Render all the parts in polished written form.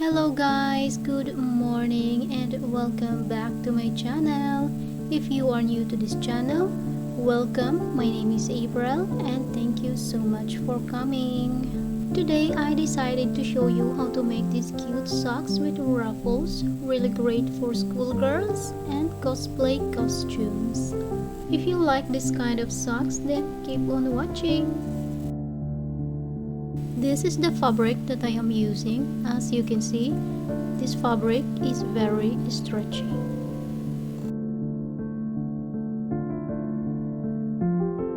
Hello guys, good morning and welcome back to my channel. If you are new to this channel, welcome. My name is April and thank you so much for coming. Today I decided to show you how to make these cute socks with ruffles, really great for schoolgirls and cosplay costumes. If you like this kind of socks, then keep on watching. This is the fabric that I am using. As you can see, this fabric is very stretchy.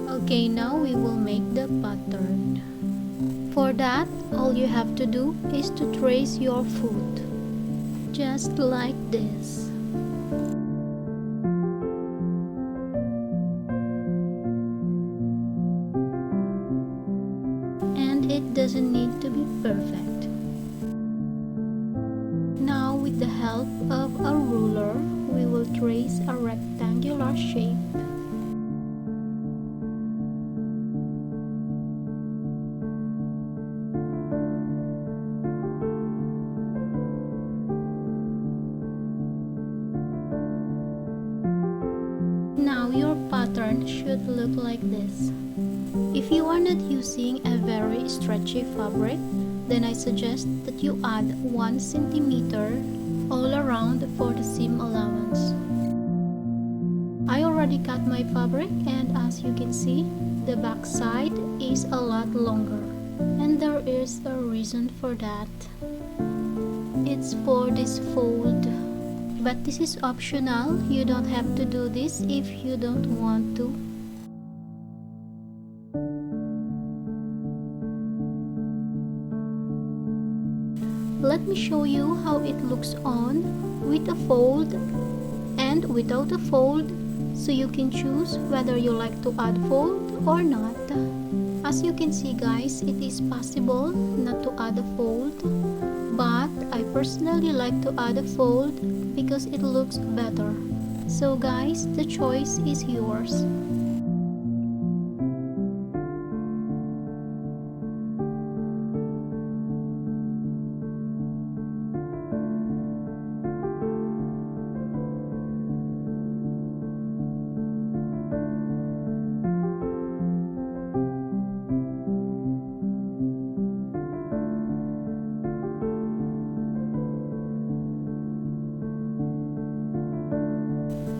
Okay, now we will make the pattern. For that, all you have to do is to trace your foot, just like this. It doesn't need to be perfect. Now with the help of a ruler, we will trace a rectangular shape. Now your pattern should look like this. If you are not using a very stretchy fabric, then I suggest that you add 1 centimeter all around for the seam allowance. I already cut my fabric and as you can see, the back side is a lot longer. And there is a reason for that. It's for this fold. But this is optional, you don't have to do this if you don't want to. Let me show you how it looks on with a fold and without a fold, so you can choose whether you like to add fold or not. As you can see guys, it is possible not to add a fold, but I personally like to add a fold because it looks better. So guys, the choice is yours.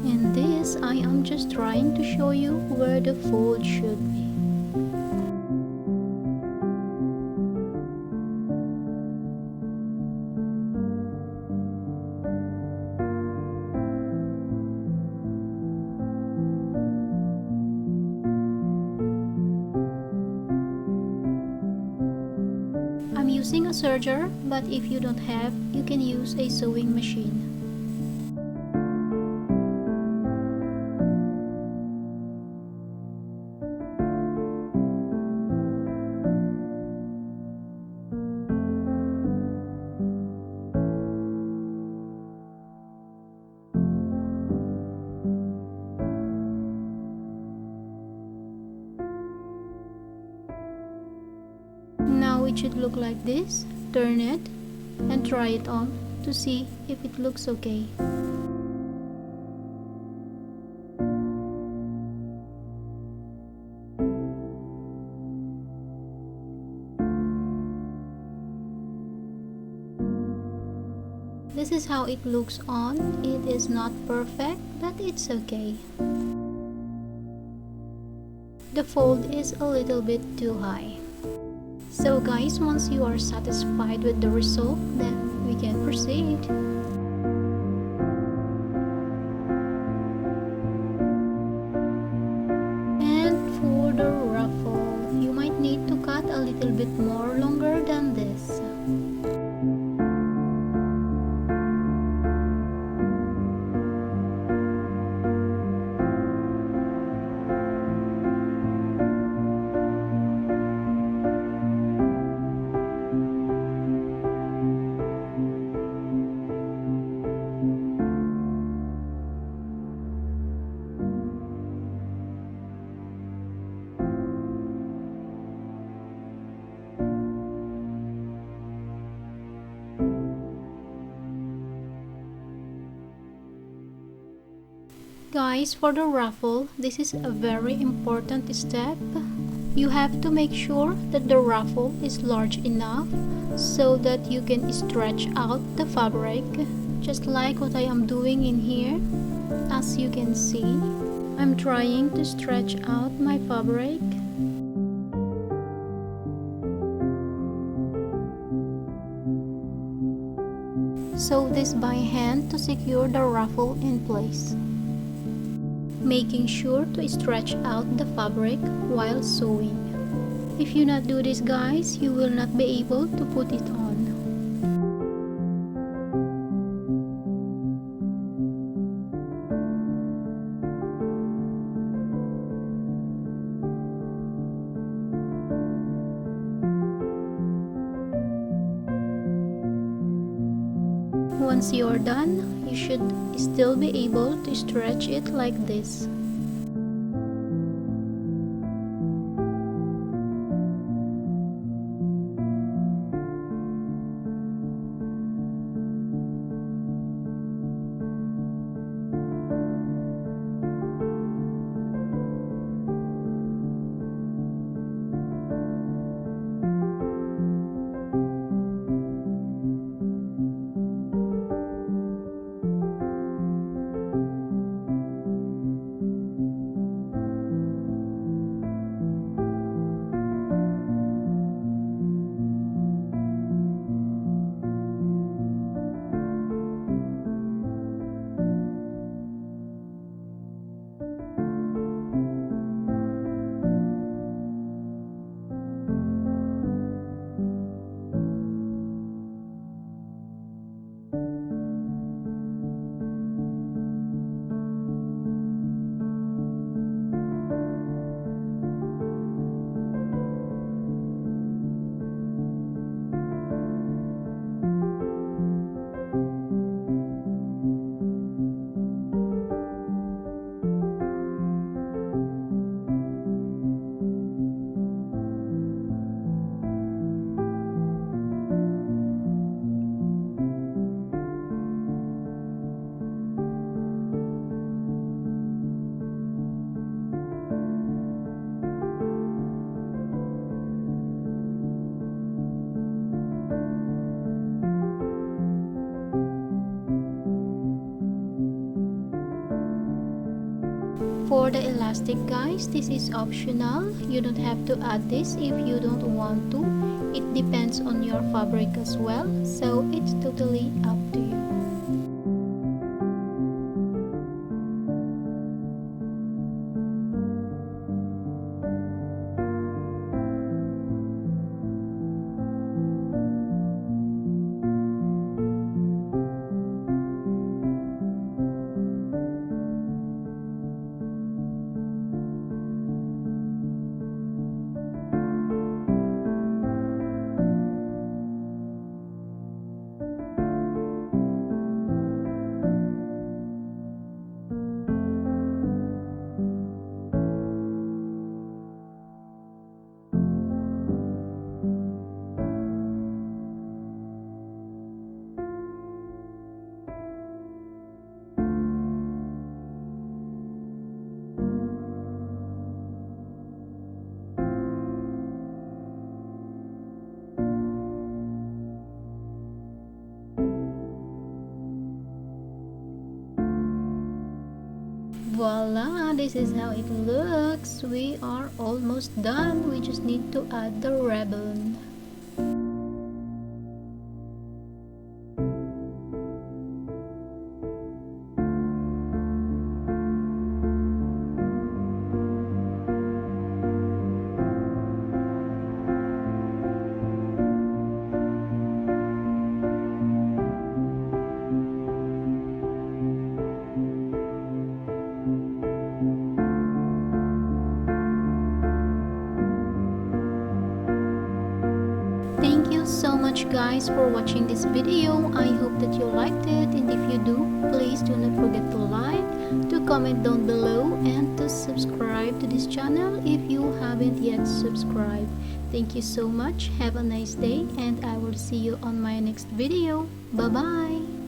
In this, I am just trying to show you where the fold should be. I'm using a serger, but if you don't have, you can use a sewing machine. Now it should look like this. Turn it and try it on to see if it looks okay. This is how it looks on. It is not perfect, but it's okay. The fold is a little bit too high. So guys, once you are satisfied with the result, then we can proceed. And for the ruffle, you might need to cut a little bit more longer than this. Guys, for the ruffle, this is a very important step. You have to make sure that the ruffle is large enough so that you can stretch out the fabric, just like what I am doing in here. As you can see, I'm trying to stretch out my fabric. Sew this by hand to secure the ruffle in place, making sure to stretch out the fabric while sewing. If you not do this, guys, you will not be able to put it on. Once you're done, you should still be able to stretch it like this. For the elastic, guys, this is optional. You don't have to add this if you don't want to. It depends on your fabric as well, so it's totally up to you. Voila, this is how it looks. We are almost done. We just need to add the ribbon. Thank you so much, guys, for watching this video. I hope that you liked it, and if you do, please do not forget to like, to comment down below, and to subscribe to this channel if you haven't yet subscribed. Thank you so much. Have a nice day, and I will see you on my next video. Bye bye.